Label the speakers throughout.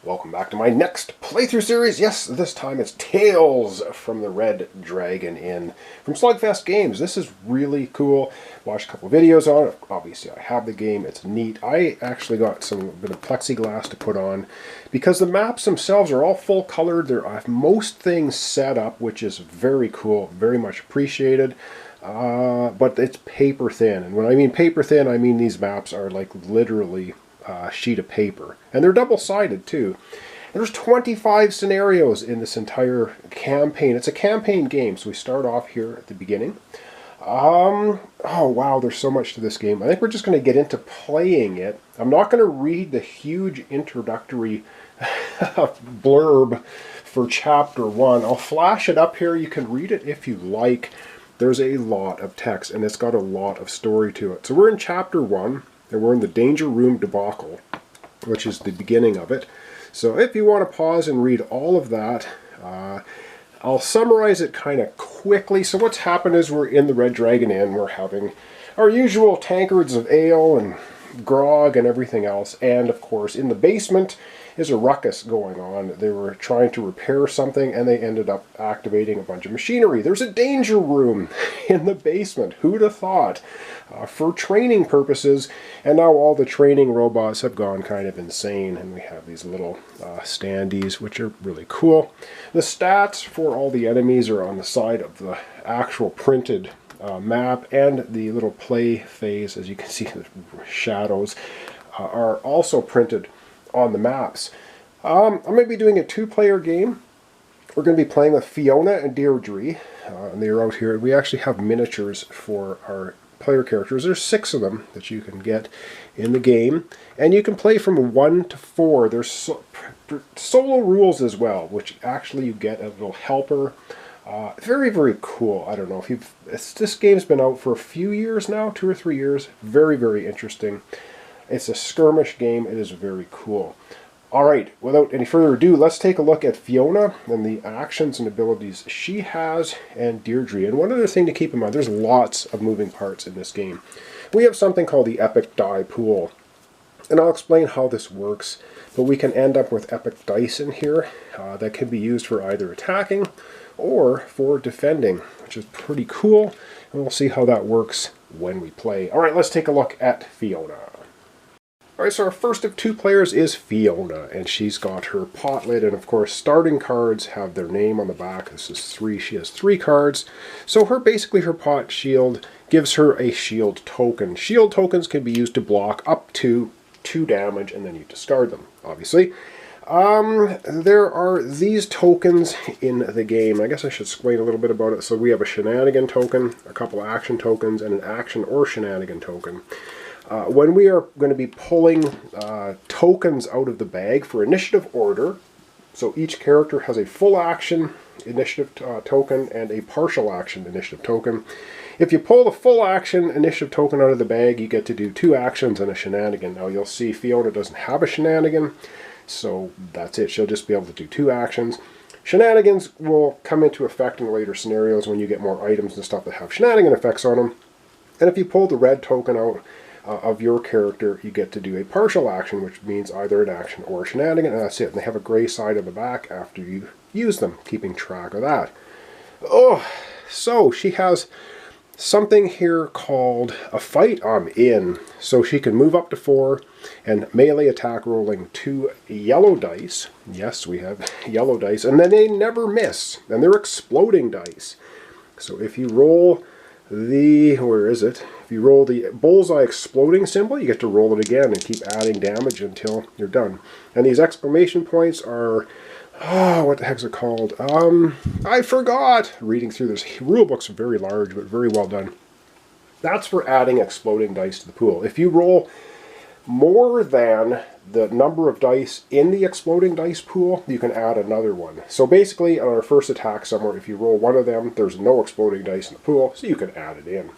Speaker 1: Welcome back to my next playthrough series. Yes, this time it's Tales from the Red Dragon Inn from Slugfest Games. This is really cool. Watched a couple videos on it. Obviously, I have the game. It's neat. I actually got some bit of plexiglass to put on because the maps themselves are all full colored. I have most things set up, which is very cool, very much appreciated. But it's paper thin, and when I mean paper thin, I mean these maps are like literally sheet of paper, and they're double-sided too. And there's 25 scenarios in this entire campaign. It's a campaign game, so we start off here at the beginning. Oh wow, there's so much to this game. I think we're just going to get into playing it. I'm not going to read the huge introductory blurb for chapter 1. I'll flash it up here. You can read it if you like. There's a lot of text, and it's got a lot of story to it. So we're in chapter 1. And we're in the Danger Room Debacle, which is the beginning of it. So if you want to pause and read all of that, I'll summarize it kind of quickly. So what's happened is we're in the Red Dragon Inn. We're having our usual tankards of ale and grog and everything else. And of course, in the basement is a ruckus going on. They were trying to repair something, and they ended up activating a bunch of machinery. There's a danger room in the basement. Who'd have thought? For training purposes, and now all the training robots have gone kind of insane, and we have these little standees, which are really cool. The stats for all the enemies are on the side of the actual printed map, and the little play phase, as you can see, the shadows are also printed on the maps. I'm going to be doing a two-player game. We're going to be playing with Fiona and Deidre, and they're out here. We actually have miniatures for our player characters. There's 6 of them that you can get in the game, and you can play from 1 to 4. There's solo rules as well, which actually you get a little helper. Very, very cool. I don't know if this game's been out for a few years now, 2 or 3 years. Very, very interesting. It's a skirmish game. It is very cool. Alright, without any further ado, let's take a look at Fiona and the actions and abilities she has, and Deidre. And one other thing to keep in mind, there's lots of moving parts in this game. We have something called the epic die pool, and I'll explain how this works, but we can end up with epic dice in here that can be used for either attacking or for defending, which is pretty cool, and we'll see how that works when we play. Alright, let's take a look at Fiona. Alright, so our first of 2 players is Fiona, and she's got her pot lid, and of course starting cards have their name on the back. This is 3, she has 3 cards. So basically her pot shield gives her a shield token. Shield tokens can be used to block up to 2 damage, and then you discard them, obviously. There are these tokens in the game. I guess I should explain a little bit about it. So we have a shenanigan token, a couple action tokens, and an action or shenanigan token. When we are going to be pulling tokens out of the bag for initiative order, so each character has a full action initiative token and a partial action initiative token. If you pull the full action initiative token out of the bag, you get to do 2 actions and a shenanigan. Now you'll see Fiona doesn't have a shenanigan, so that's it. She'll just be able to do 2 actions. Shenanigans will come into effect in later scenarios when you get more items and stuff that have shenanigan effects on them. And if you pull the red token out of your character, you get to do a partial action, which means either an action or a shenanigan, and that's it. And they have a gray side on the back after you use them, keeping track of that. Oh, so she has something here called a fight I'm in. So she can move up to 4 and melee attack rolling 2 yellow dice. Yes, we have yellow dice, and then they never miss, and they're exploding dice. So if you roll where is it? If you roll the bullseye exploding symbol, you get to roll it again and keep adding damage until you're done. And these exclamation points are, what the heck's it called? I forgot! Reading through this, rule book's very large, but very well done. That's for adding exploding dice to the pool. If you roll more than the number of dice in the exploding dice pool, you can add another one. So basically, on our first attack somewhere, if you roll one of them, there's no exploding dice in the pool, so you can add it in.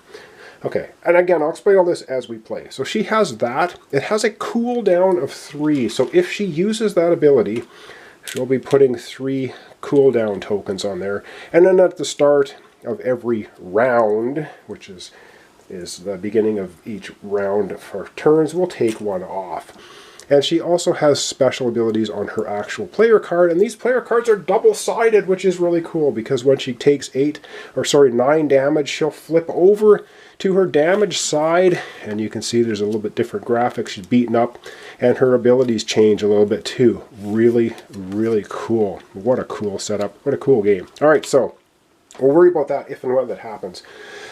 Speaker 1: Okay, and again, I'll explain all this as we play. So she has that. It has a cooldown of 3, so if she uses that ability, she'll be putting 3 cooldown tokens on there. And then at the start of every round, which is the beginning of each round for turns, we'll take one off. And she also has special abilities on her actual player card, and these player cards are double-sided, which is really cool, because when she takes 9 damage, she'll flip over to her damage side, and you can see there's a little bit different graphics. She's beaten up, and her abilities change a little bit too. Really, really cool. What a cool setup. What a cool game. Alright, so we'll worry about that if and when that happens.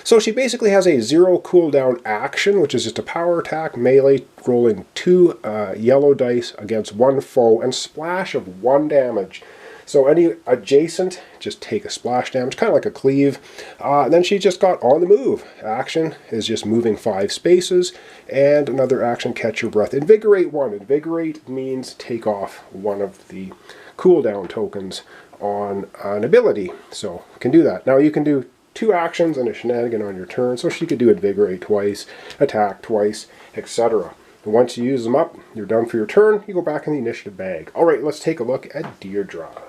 Speaker 1: So she basically has a 0 cooldown action, which is just a power attack, melee, rolling 2 yellow dice against 1 foe, and splash of 1 damage. So any adjacent, just take a splash damage, kind of like a cleave. Then she just got on the move. Action is just moving 5 spaces, and another action, catch your breath. Invigorate 1. Invigorate means take off one of the cooldown tokens on an ability. So you can do that. Now you can do 2 actions and a shenanigan on your turn, so she could do invigorate twice, attack twice, etc. And once you use them up, you're done for your turn. You go back in the initiative bag. Alright, let's take a look at Deidre.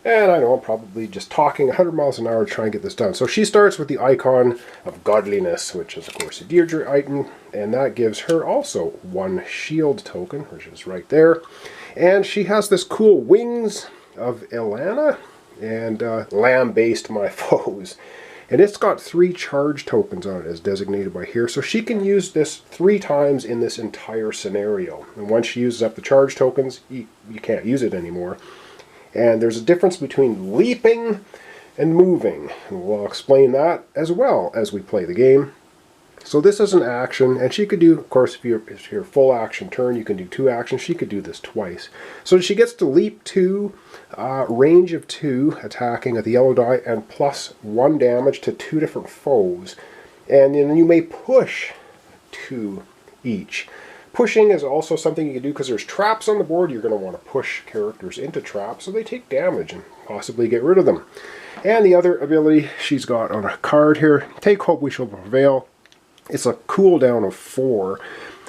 Speaker 1: And I know I'm probably just talking 100 miles an hour to try and get this done. So she starts with the icon of godliness, which is of course a Deidre item, and that gives her also 1 shield token, which is right there. And she has this cool wings of Ilana, and lamb-based my foes. And it's got 3 charge tokens on it as designated by here, so she can use this 3 times in this entire scenario. And once she uses up the charge tokens, you can't use it anymore. And there's a difference between leaping and moving. And we'll explain that as well as we play the game. So this is an action, and she could do, of course, if you're full action turn, you can do 2 actions. She could do this twice. So she gets to leap 2, range of 2, attacking at the yellow die, and plus 1 damage to 2 different foes. And then you may push 2 each. Pushing is also something you can do because there's traps on the board. You're going to want to push characters into traps so they take damage and possibly get rid of them. And the other ability she's got on a card here, Take Hope We Shall Prevail. It's a cooldown of 4.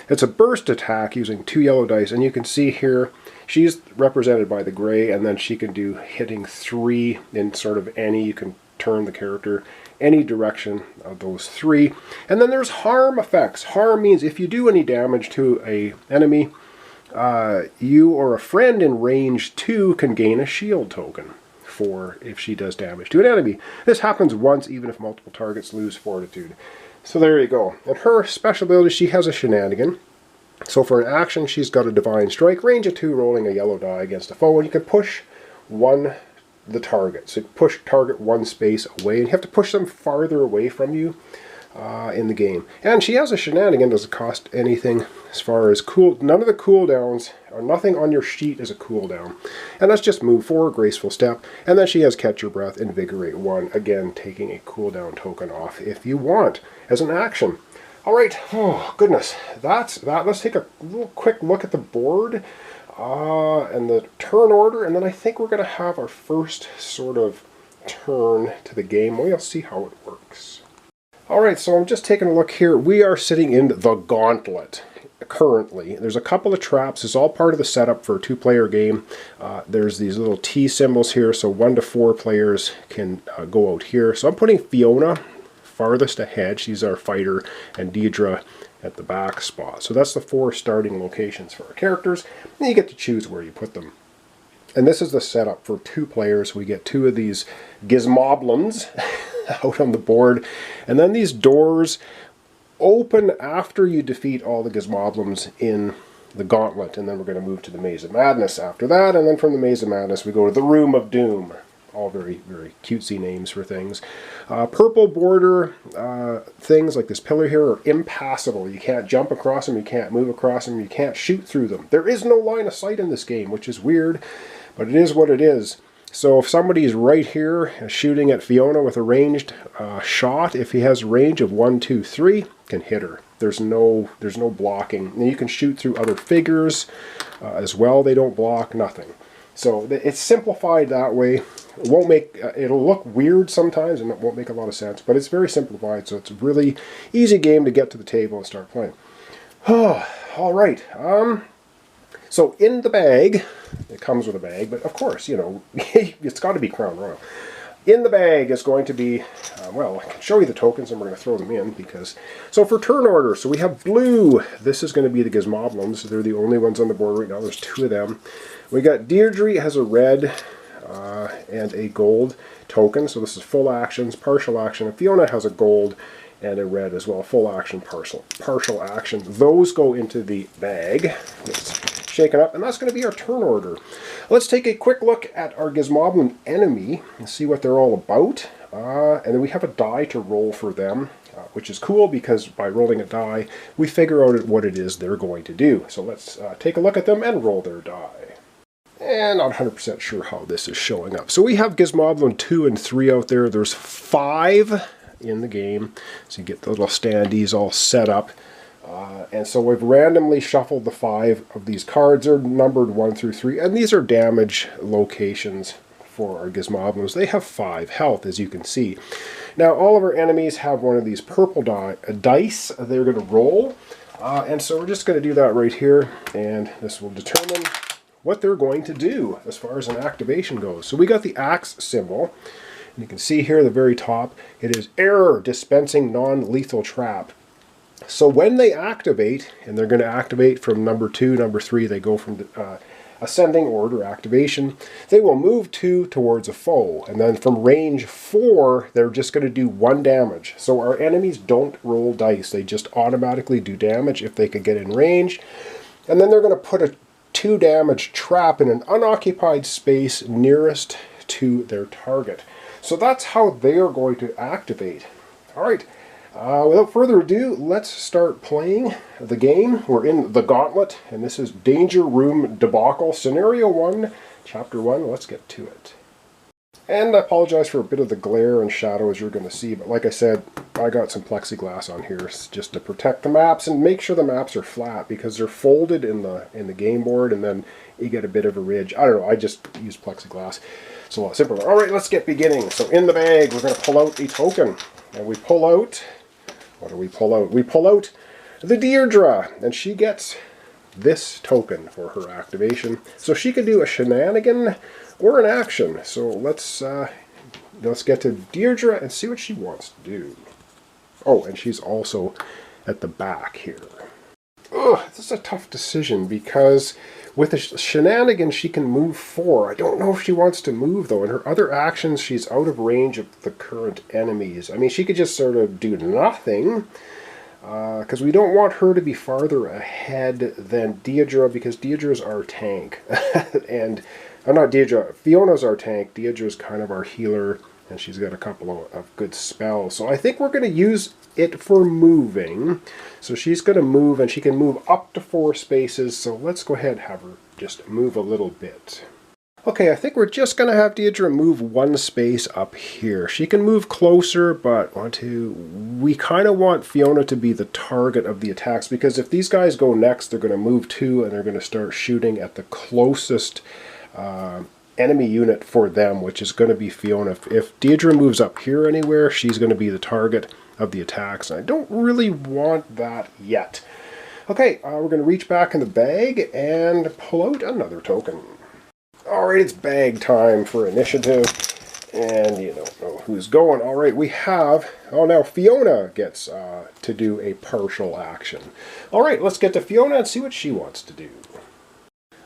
Speaker 1: It's a burst attack using 2 yellow dice, and you can see here she's represented by the gray, and then she can do hitting 3 in sort of any, you can turn the character any direction of those 3. And then there's harm effects. Harm means if you do any damage to an enemy, you or a friend in range 2 can gain a shield token for if she does damage to an enemy. This happens once even if multiple targets lose fortitude. So there you go. And her special ability, she has a shenanigan. So for an action, she's got a Divine Strike, range of 2, rolling a yellow die against a foe, and you can push the target. So push target 1 space away, and you have to push them farther away from you in the game. And she has a shenanigan, doesn't cost anything as far as none of the cooldowns, or nothing on your sheet is a cooldown. And that's just move 4, graceful step, and then she has catch your breath, invigorate 1, again taking a cooldown token off if you want as an action. Alright, oh goodness, that's that. Let's take a little quick look at the board and the turn order, and then I think we're going to have our first sort of turn to the game. We'll see how it works. Alright, so I'm just taking a look here. We are sitting in the gauntlet currently. There's a couple of traps. It's all part of the setup for a 2-player game. There's these little T symbols here, so 1 to 4 players can go out here. So I'm putting Fiona farthest ahead. She's our fighter, and Deidre at the back spot. So that's the 4 starting locations for our characters, and you get to choose where you put them. And this is the setup for 2 players. We get 2 of these Gizmo Moblins out on the board, and then these doors open after you defeat all the Gizmo Moblins in the gauntlet, and then we're going to move to the Maze of Madness after that, and then from the Maze of Madness we go to the Room of Doom. All very, very cutesy names for things. Purple border things like this pillar here are impassable. You can't jump across them, you can't move across them, you can't shoot through them. There is no line of sight in this game, which is weird, but it is what it is. So if somebody's right here shooting at Fiona with a ranged shot, if he has a range of 1, 2, 3, can hit her. There's no blocking. And you can shoot through other figures as well. They don't block, nothing. So it's simplified that way. It won't make it'll look weird sometimes, and it won't make a lot of sense, but it's very simplified. So it's a really easy game to get to the table and start playing. All right. So in the bag, it comes with a bag, but of course, you know, it's got to be Crown Royal. In the bag is going to be, well, I can show you the tokens and we're going to throw them in because, so for turn order, so we have blue. This is going to be the Gizmo Moblins. They're the only ones on the board right now. There's 2 of them. We got Deidre has a red and a gold token. So this is full actions, partial action. And Fiona has a gold and a red as well. Full action, partial action. Those go into the bag. It's shaken up, and that's going to be our turn order. Let's take a quick look at our Gizmo Moblin enemy and see what they're all about. And then we have a die to roll for them, which is cool because by rolling a die, we figure out what it is they're going to do. So let's take a look at them and roll their die. And not 100% sure how this is showing up. So we have Gizmo Moblin 2 and 3 out there. There's 5 in the game. So you get the little standees all set up. And so we've randomly shuffled the 5 of these cards. They're numbered 1 through 3. And these are damage locations for our Gizmo Moblins. They have 5 health, as you can see. Now, all of our enemies have one of these purple dice they're going to roll. And so we're just going to do that right here. And this will determine what they're going to do as far as an activation goes. So we got the axe symbol. And you can see here at the very top, it is error dispensing non-lethal trap. So when they activate, and they're going to activate from number 2, number 3, they go from ascending order activation, they will move 2 towards a foe. And then from range 4, they're just going to do 1 damage. So our enemies don't roll dice. They just automatically do damage if they can get in range. And then they're going to put a 2 damage trap in an unoccupied space nearest to their target. So that's how they are going to activate. All right. Without further ado, let's start playing the game. We're in the Gauntlet, and this is Danger Room Debacle, Scenario 1, Chapter 1. Let's get to it. And I apologize for a bit of the glare and shadow as you're going to see, but like I said, I got some plexiglass on here just to protect the maps and make sure the maps are flat because they're folded in the game board, and then you get a bit of a ridge. I don't know, I just use plexiglass. It's a lot simpler. All right, let's get beginning. So in the bag, we're going to pull out a token, and we pull out... What do we pull out? We pull out the Deidre, and she gets this token for her activation. So she can do a shenanigan or an action. So let's get to Deidre and see what she wants to do. Oh, and she's also at the back here. Ugh, this is a tough decision because with a shenanigan she can move 4. I don't know if she wants to move though. In her other actions she's out of range of the current enemies. I mean, she could just sort of do nothing because we don't want her to be farther ahead than Deidre because Deidre's our tank. And not Deidre, Fiona's our tank. Deidre's kind of our healer, and she's got a couple of good spells. So I think we're going to use it for moving. So she's going to move, and she can move up to 4 spaces. So let's go ahead and have her just move a little bit. Okay, I think we're just going to have Deidre move 1 space up here. She can move closer, but we kind of want Fiona to be the target of the attacks, because if these guys go next, they're going to move 2, and they're going to start shooting at the closest enemy unit for them, which is going to be Fiona. If Deidre moves up here anywhere, she's going to be the target of the attacks. And I don't really want that yet. Okay, we're going to reach back in the bag and pull out another token. Alright, it's bag time for initiative. And you don't know who's going. Alright, we have... Oh, now Fiona gets to do a partial action. Alright, let's get to Fiona and see what she wants to do.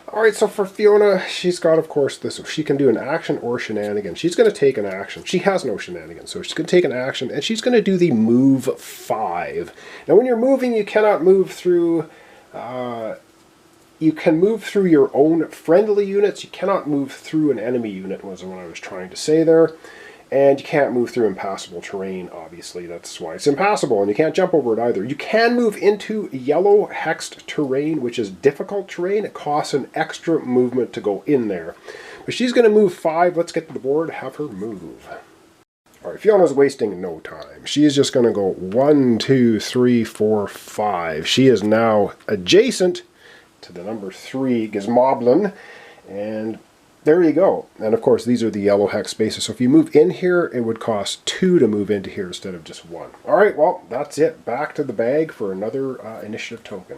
Speaker 1: Alright, so for Fiona, she's got, of course, this. She can do an action or shenanigan. She's going to take an action. She has no shenanigan, so she's going to take an action, and she's going to do the move 5. Now, when you're moving, you cannot move through... you can move through your own friendly units. You cannot move through an enemy unit, was what I was trying to say there. And you can't move through impassable terrain, obviously. That's why it's impassable, and you can't jump over it either. You can move into yellow hexed terrain, which is difficult terrain. It costs an extra movement to go in there. But she's going to move 5. Let's get to the board, have her move. Alright, Fiona's wasting no time. She is just going to go 1, 2, 3, 4, 5. She is now adjacent to the number 3 Gizmo Moblin, and there you go. And of course, these are the yellow hex spaces. So if you move in here, it would cost 2 to move into here instead of just 1. Alright, well, that's it. Back to the bag for another initiative token.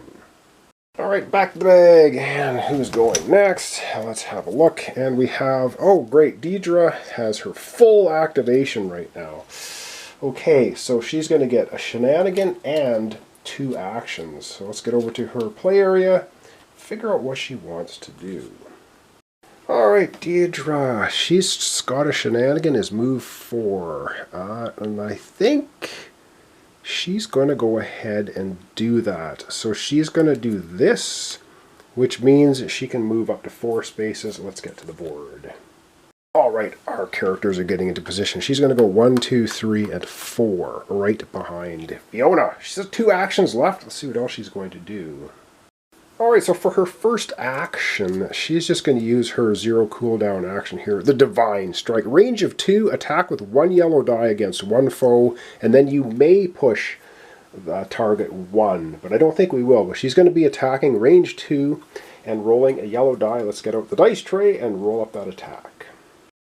Speaker 1: Alright. Alright, back to the bag, and who's going next? Let's have a look, and we have, oh great, Deidre has her full activation right now. Okay, so she's going to get a shenanigan and 2 actions. So let's get over to her play area, figure out what she wants to do. Alright, Deidre, she's got a shenanigan as move 4, and I think she's going to go ahead and do that. So she's going to do this, which means she can move up to 4 spaces. Let's get to the board. Alright, our characters are getting into position. She's going to go 1, 2, 3, and 4, right behind Fiona. She has 2 actions left. Let's see what else she's going to do. Alright, so for her first action, she's just going to use her 0 cooldown action here. The Divine Strike. Range of 2, attack with 1 yellow die against 1 foe, and then you may push the target 1, but I don't think we will. But she's going to be attacking range 2 and rolling a yellow die. Let's get out the dice tray and roll up that attack.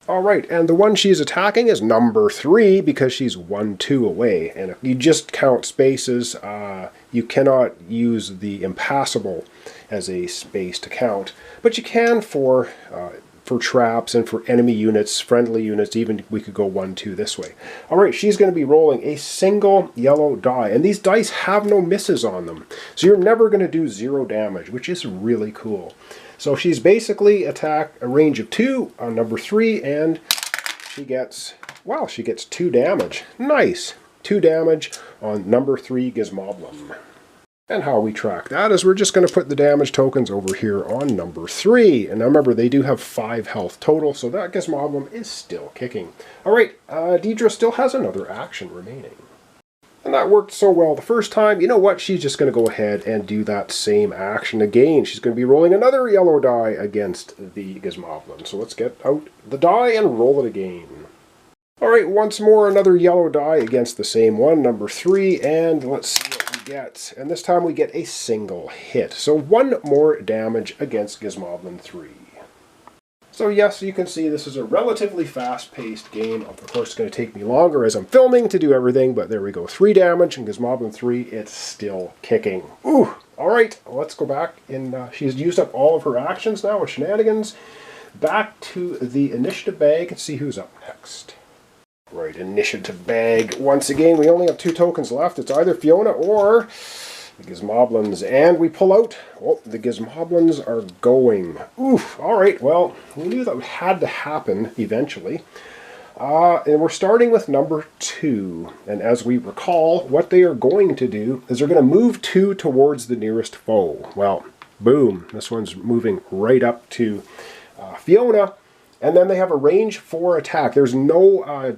Speaker 1: Alright, and the one she's attacking is number 3 because she's 1, 2 away. And if you just count spaces, you cannot use the impassable as a space to count. But you can for traps and for enemy units, friendly units, even we could go 1, 2 this way. Alright, she's going to be rolling a single yellow die. And these dice have no misses on them. So you're never going to do 0 damage, which is really cool. So she's basically attacked a range of 2 on number 3, and she gets, wow, she gets 2 damage. Nice! 2 damage on number 3 Gizmo Moblin. And how we track that is we're just going to put the damage tokens over here on number 3. And now remember, they do have 5 health total, so that Gizmo Moblin is still kicking. Alright, Deidre still has another action remaining. And that worked so well the first time. You know what? She's just going to go ahead and do that same action again. She's going to be rolling another yellow die against the Gizmo Moblin. So let's get out the die and roll it again. Alright, once more another yellow die against the same one, number 3, and let's see what we get. And this time we get a single hit. So 1 more damage against Gizmo Moblin 3. So yes, you can see this is a relatively fast-paced game. Of course, it's going to take me longer as I'm filming to do everything, but there we go. 3 damage, and Gizmo Moblin 3, it's still kicking. Ooh! Alright, let's go back. She's used up all of her actions now with shenanigans. Back to the initiative bag and see who's up next. Right, initiative bag. Once again, we only have 2 tokens left. It's either Fiona or the Gizmo Moblins, and we pull out. Oh, the Gizmo Moblins are going. Oof, alright, well, we knew that had to happen eventually. And we're starting with number 2. And as we recall, what they are going to do is they're going to move 2 towards the nearest foe. Well, boom, this one's moving right up to Fiona. And then they have a range 4 attack. There's no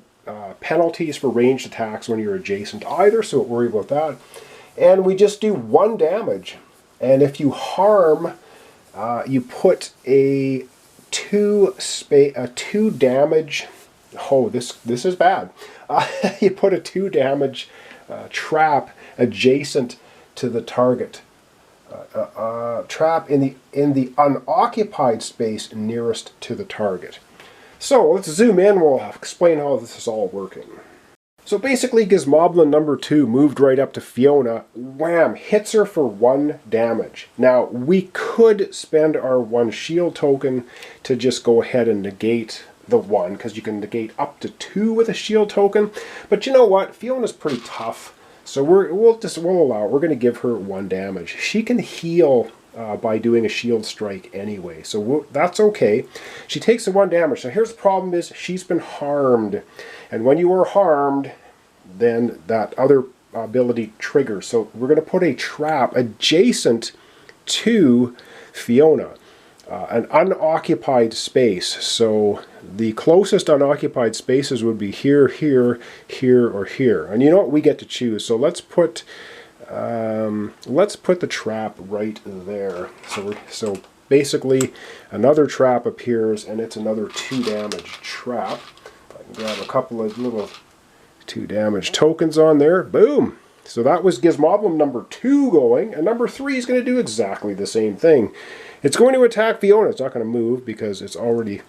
Speaker 1: penalties for ranged attacks when you're adjacent either, so don't worry about that. And we just do 1 damage. And if you harm, you put a 2 damage. Oh, this is bad. You put a 2 damage trap adjacent to the target. Trap in the unoccupied space nearest to the target. So let's zoom in. We'll explain how this is all working. So basically, Gizmo Moblin number 2 moved right up to Fiona. Wham! Hits her for 1 damage. Now, we could spend our 1 shield token to just go ahead and negate the 1, because you can negate up to 2 with a shield token. But you know what? Fiona's pretty tough, so we'll allow it. We're going to give her 1 damage. She can heal by doing a shield strike anyway, so that's okay. She takes the 1 damage. So here's the problem: is she's been harmed. And when you are harmed, then that other ability triggers. So we're going to put a trap adjacent to Fiona. An unoccupied space. So the closest unoccupied spaces would be here, here, here, or here. And you know what? We get to choose. So let's put the trap right there. So basically another trap appears, and it's another 2 damage trap. Grab a couple of little 2 damage tokens on there. Boom! So that was Gizmo Moblin number 2 going, and number 3 is going to do exactly the same thing. It's going to attack Fiona. It's not going to move because it's already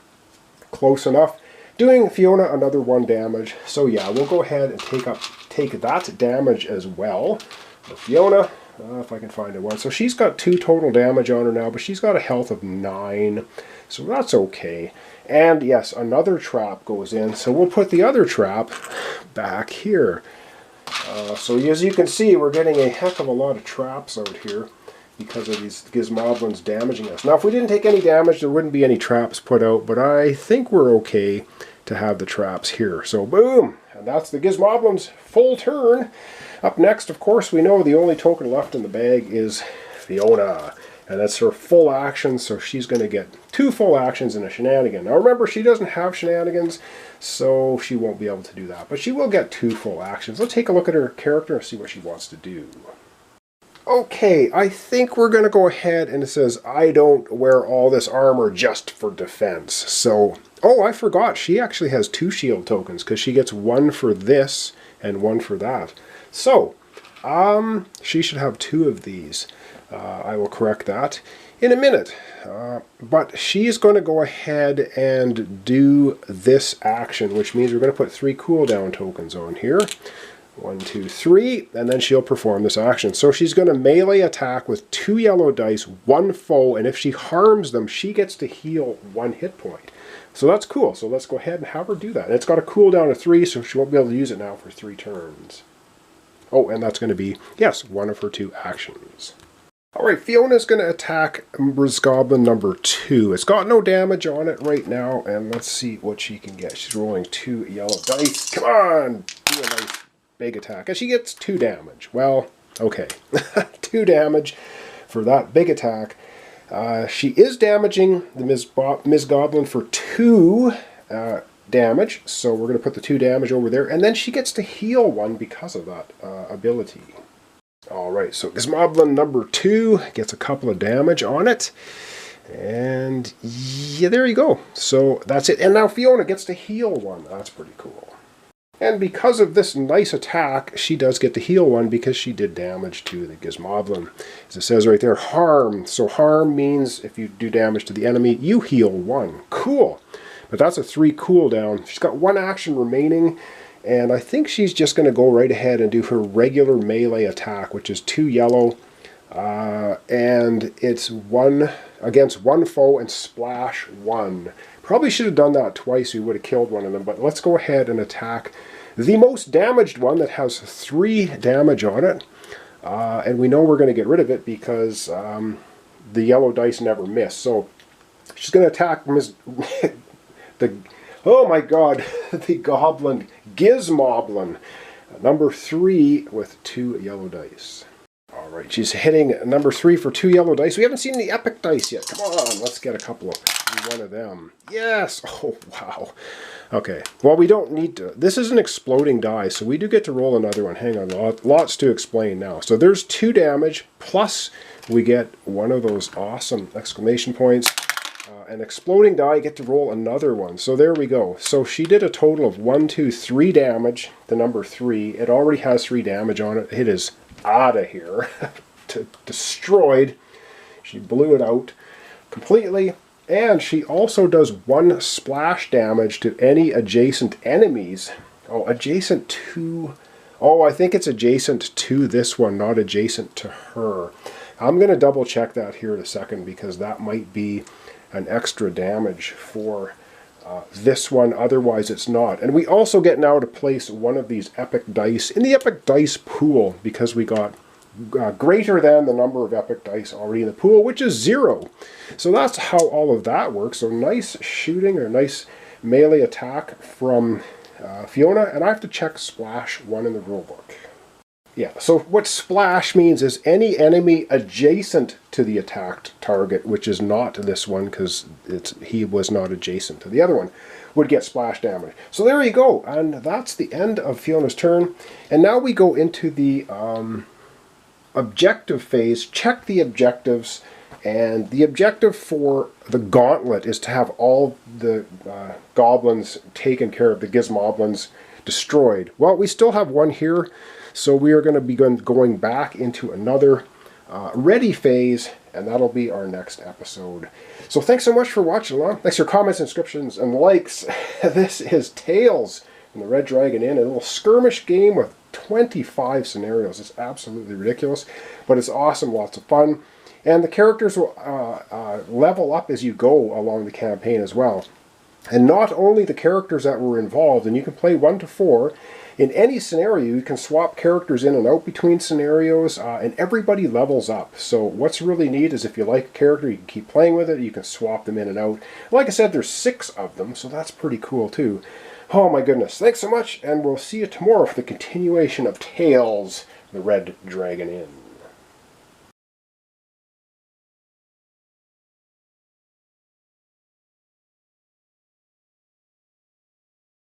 Speaker 1: close enough. Doing Fiona another 1 damage. So yeah, we'll go ahead and take that damage as well. So Fiona, If I can find a 1. So she's got 2 total damage on her now, but she's got a health of 9. So that's okay. And yes, another trap goes in. So we'll put the other trap back here. So as you can see, we're getting a heck of a lot of traps out here because of these Gizmoblins damaging us. Now, if we didn't take any damage, there wouldn't be any traps put out, but I think we're okay to have the traps here. So boom! And that's the Gizmoblins' full turn. Up next, of course, we know the only token left in the bag is Fiona. And that's her full action, so she's going to get 2 full actions and a shenanigan. Now remember, she doesn't have shenanigans, so she won't be able to do that. But she will get 2 full actions. Let's take a look at her character and see what she wants to do. Okay, I think we're going to go ahead, and it says, I don't wear all this armor just for defense. So, oh, I forgot. She actually has 2 shield tokens, because she gets 1 for this and 1 for that. So, she should have 2 of these. I will correct that in a minute. But she's going to go ahead and do this action, which means we're going to put 3 cooldown tokens on here. 1, 2, 3, and then she'll perform this action. So she's going to melee attack with 2 yellow dice, 1 foe, and if she harms them, she gets to heal 1 hit point. So that's cool. So let's go ahead and have her do that. And it's got a cooldown of 3, so she won't be able to use it now for 3 turns. Oh, and that's going to be, yes, 1 of her 2 actions. Alright, Fiona's going to attack Gizmoblin number 2. It's got no damage on it right now, and let's see what she can get. She's rolling 2 yellow dice. Come on! Do a nice big attack. And she gets 2 damage. Well, okay. 2 damage for that big attack. She is damaging the Ms. Goblin for 2 damage, so we're going to put the 2 damage over there, and then she gets to heal 1 because of that ability. Alright, so Gizmoblin number 2 gets a couple of damage on it. And yeah, there you go. So that's it. And now Fiona gets to heal 1. That's pretty cool. And because of this nice attack, she does get to heal 1 because she did damage to the Gizmoblin. As it says right there, harm. So harm means if you do damage to the enemy, you heal 1. Cool. But that's a 3 cooldown. She's got 1 action remaining. And I think she's just going to go right ahead and do her regular melee attack, which is 2 yellow. And it's 1 against 1 foe and splash 1. Probably should have done that twice, we would have killed one of them. But let's go ahead and attack the most damaged one that has 3 damage on it. And we know we're going to get rid of it because the yellow dice never miss. So she's going to attack oh my god, the goblin, Gizmoblin, number 3 with 2 yellow dice. Alright, she's hitting number 3 for 2 yellow dice. We haven't seen the epic dice yet. Come on, let's get a couple of one of them. Yes! Oh, wow. Okay, well, we don't need to. This is an exploding die, so we do get to roll another one. Hang on, lots to explain now. So there's 2 damage, plus we get one of those awesome exclamation points. An exploding die, get to roll another one. So there we go. So she did a total of 1, 2, 3 damage, the number 3. It already has 3 damage on it. It is out of here. Destroyed. She blew it out completely. And she also does 1 splash damage to any adjacent enemies. Oh, adjacent to... Oh, I think it's adjacent to this one, not adjacent to her. I'm going to double check that here in a second because that might be an extra damage for this one, otherwise it's not. And we also get now to place one of these epic dice in the epic dice pool because we got greater than the number of epic dice already in the pool, which is 0. So that's how all of that works. So nice shooting or nice melee attack from Fiona, and I have to check splash 1 in the rulebook. Yeah, so what splash means is any enemy adjacent to the attacked target, which is not this one because he was not adjacent to the other one, would get splash damage. So there you go, and that's the end of Fiona's turn. And now we go into the objective phase, check the objectives, and the objective for the gauntlet is to have all the goblins taken care of, the Gizmoblins destroyed. Well, we still have one here. So we are going to be going back into another ready phase, and that'll be our next episode. So thanks so much for watching along. Thanks for comments, subscriptions, and likes. This is Tales from the Red Dragon Inn, a little skirmish game with 25 scenarios. It's absolutely ridiculous, but it's awesome, lots of fun. And the characters will level up as you go along the campaign as well. And not only the characters that were involved, and you can play 1 to 4. In any scenario, you can swap characters in and out between scenarios, and everybody levels up. So what's really neat is if you like a character, you can keep playing with it, you can swap them in and out. Like I said, there's 6 of them, so that's pretty cool too. Oh my goodness, thanks so much, and we'll see you tomorrow for the continuation of Tales, the Red Dragon Inn.